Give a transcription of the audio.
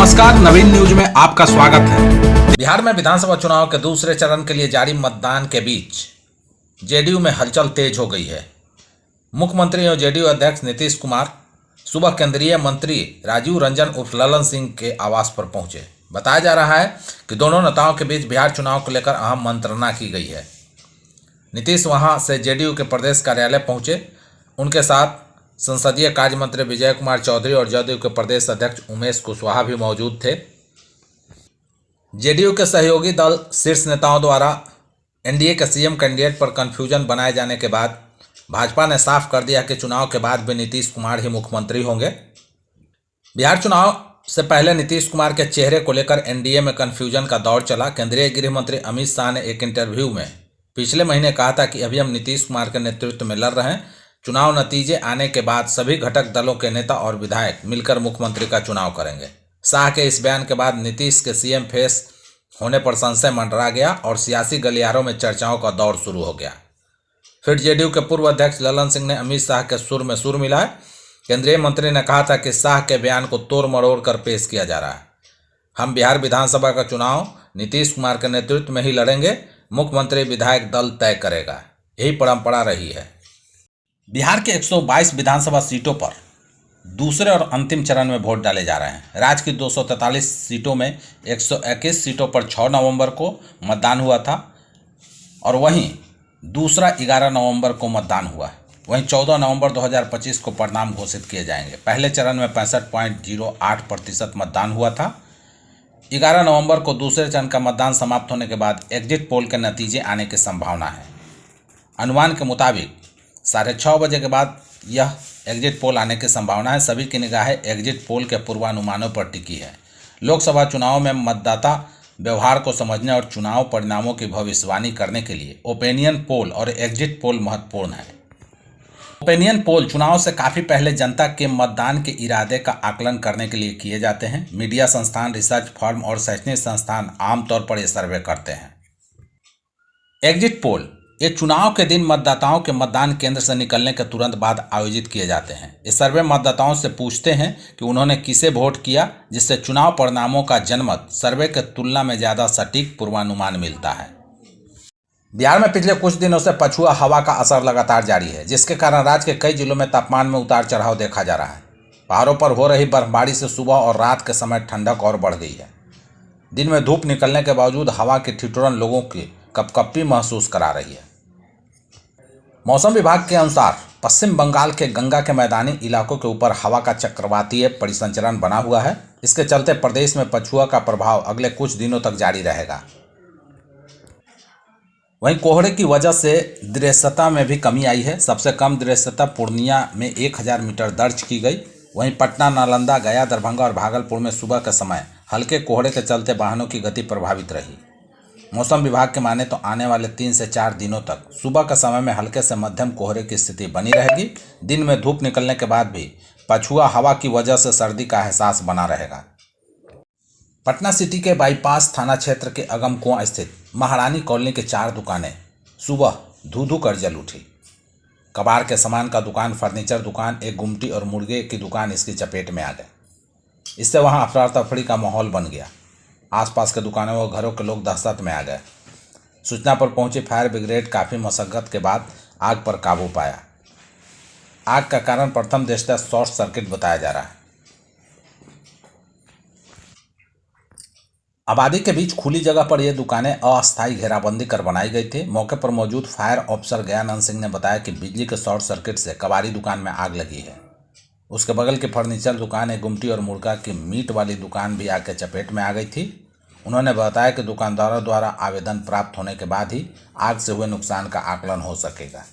नमस्कार, नवीन न्यूज में आपका स्वागत है। बिहार में विधानसभा चुनाव के दूसरे चरण के लिए जारी मतदान के बीच जेडीयू में हलचल तेज हो गई है। मुख्यमंत्री और जेडीयू अध्यक्ष नीतीश कुमार सुबह केंद्रीय मंत्री राजीव रंजन उर्फ ललन सिंह के आवास पर पहुंचे। बताया जा रहा है कि दोनों नेताओं के बीच बिहार चुनाव को लेकर अहम मंत्रणा की गई है। नीतीश वहां से जेडीयू के प्रदेश कार्यालय पहुंचे। उनके साथ संसदीय कार्य मंत्री विजय कुमार चौधरी और जदयू के प्रदेश अध्यक्ष उमेश कुशवाहा भी मौजूद थे। जेडीयू के सहयोगी दल शीर्ष नेताओं द्वारा एनडीए के सीएम कैंडिडेट पर कंफ्यूजन बनाए जाने के बाद भाजपा ने साफ कर दिया कि चुनाव के बाद भी नीतीश कुमार ही मुख्यमंत्री होंगे। बिहार चुनाव से पहले नीतीश कुमार के चेहरे को लेकर एनडीए में कंफ्यूजन का दौर चला। केंद्रीय गृह मंत्री अमित शाह ने एक इंटरव्यू में पिछले महीने कहा था कि अभी हम नीतीश कुमार के नेतृत्व में लड़ रहे हैं। चुनाव नतीजे आने के बाद सभी घटक दलों के नेता और विधायक मिलकर मुख्यमंत्री का चुनाव करेंगे। शाह के इस बयान के बाद नीतीश के सीएम फेस होने पर संशय मंडरा गया और सियासी गलियारों में चर्चाओं का दौर शुरू हो गया। फिर जेडीयू के पूर्व अध्यक्ष ललन सिंह ने अमित शाह के सुर में सुर मिलाया। केंद्रीय मंत्री ने कहा था कि शाह के बयान को तोड़ मरोड़ कर पेश किया जा रहा है। हम बिहार विधानसभा का चुनाव नीतीश कुमार के नेतृत्व में ही लड़ेंगे। मुख्यमंत्री विधायक दल तय करेगा। यही परंपरा रही है। बिहार के 122 विधानसभा सीटों पर दूसरे और अंतिम चरण में वोट डाले जा रहे हैं। राज्य की 243 सीटों में 121 सीटों पर 6 नवंबर को मतदान हुआ था और वहीं दूसरा 11 नवंबर को मतदान हुआ। वहीं 14 नवंबर 2025 को परिणाम घोषित किए जाएंगे। पहले चरण में 65.08% मतदान हुआ था। 11 नवंबर को दूसरे चरण का मतदान समाप्त होने के बाद एग्जिट पोल के नतीजे आने की संभावना है। अनुमान के मुताबिक 6:30 बजे के बाद यह एग्जिट पोल आने की संभावना है। सभी की निगाहें एग्जिट पोल के पूर्वानुमानों पर टिकी है। लोकसभा चुनाव में मतदाता व्यवहार को समझने और चुनाव परिणामों की भविष्यवाणी करने के लिए ओपिनियन पोल और एग्जिट पोल महत्वपूर्ण है। ओपिनियन पोल चुनाव से काफ़ी पहले जनता के मतदान के इरादे का आकलन करने के लिए किए जाते हैं। मीडिया संस्थान, रिसर्च फर्म और शैक्षणिक संस्थान आमतौर पर ये सर्वे करते हैं। एग्जिट पोल ये चुनाव के दिन मतदाताओं के मतदान केंद्र से निकलने के तुरंत बाद आयोजित किए जाते हैं। ये सर्वे मतदाताओं से पूछते हैं कि उन्होंने किसे वोट किया, जिससे चुनाव परिणामों का जनमत सर्वे के तुलना में ज़्यादा सटीक पूर्वानुमान मिलता है। बिहार में पिछले कुछ दिनों से पछुआ हवा का असर लगातार जारी है, जिसके कारण राज्य के कई जिलों में तापमान में उतार चढ़ाव देखा जा रहा है। पहाड़ों पर हो रही बर्फबारी से सुबह और रात के समय ठंडक और बढ़ गई है। दिन में धूप निकलने के बावजूद हवा की ठिठुरन लोगों की कपकपी महसूस करा रही है। मौसम विभाग के अनुसार पश्चिम बंगाल के गंगा के मैदानी इलाकों के ऊपर हवा का चक्रवातीय परिसंचरण बना हुआ है। इसके चलते प्रदेश में पछुआ का प्रभाव अगले कुछ दिनों तक जारी रहेगा। वहीं कोहरे की वजह से दृश्यता में भी कमी आई है। सबसे कम दृश्यता पूर्णिया में 1000 मीटर दर्ज की गई। वहीं पटना, नालंदा, गया, दरभंगा और भागलपुर में सुबह के समय हल्के कोहरे के चलते वाहनों की गति प्रभावित रही। मौसम विभाग के माने तो आने वाले 3 से 4 दिनों तक सुबह के समय में हल्के से मध्यम कोहरे की स्थिति बनी रहेगी। दिन में धूप निकलने के बाद भी पछुआ हवा की वजह से सर्दी का एहसास बना रहेगा। पटना सिटी के बाईपास थाना क्षेत्र के अगम कुआं स्थित महारानी कॉलोनी के 4 दुकानें सुबह धू धू कर जल उठी। कबाड़ के सामान का दुकान, फर्नीचर दुकान, एक गुमटी और मुर्गे की दुकान इसकी चपेट में आ गए। इससे वहां अफरा तफरी का माहौल बन गया। आसपास के दुकानों और घरों के लोग दहशत में आ गए। सूचना पर पहुंची फायर ब्रिगेड काफ़ी मशक्कत के बाद आग पर काबू पाया। आग का कारण प्रथम दृष्टया शॉर्ट सर्किट बताया जा रहा है। आबादी के बीच खुली जगह पर यह दुकानें अस्थायी घेराबंदी कर बनाई गई थी। मौके पर मौजूद फायर ऑफिसर गयानंद सिंह ने बताया कि बिजली के शॉर्ट सर्किट से कबाड़ी दुकान में आग लगी है। उसके बगल की फर्नीचर दुकान, एक गुमटी और मुर्गा की मीट वाली दुकान भी आग के चपेट में आ गई थी। उन्होंने बताया कि दुकानदारों द्वारा आवेदन प्राप्त होने के बाद ही आग से हुए नुकसान का आकलन हो सकेगा।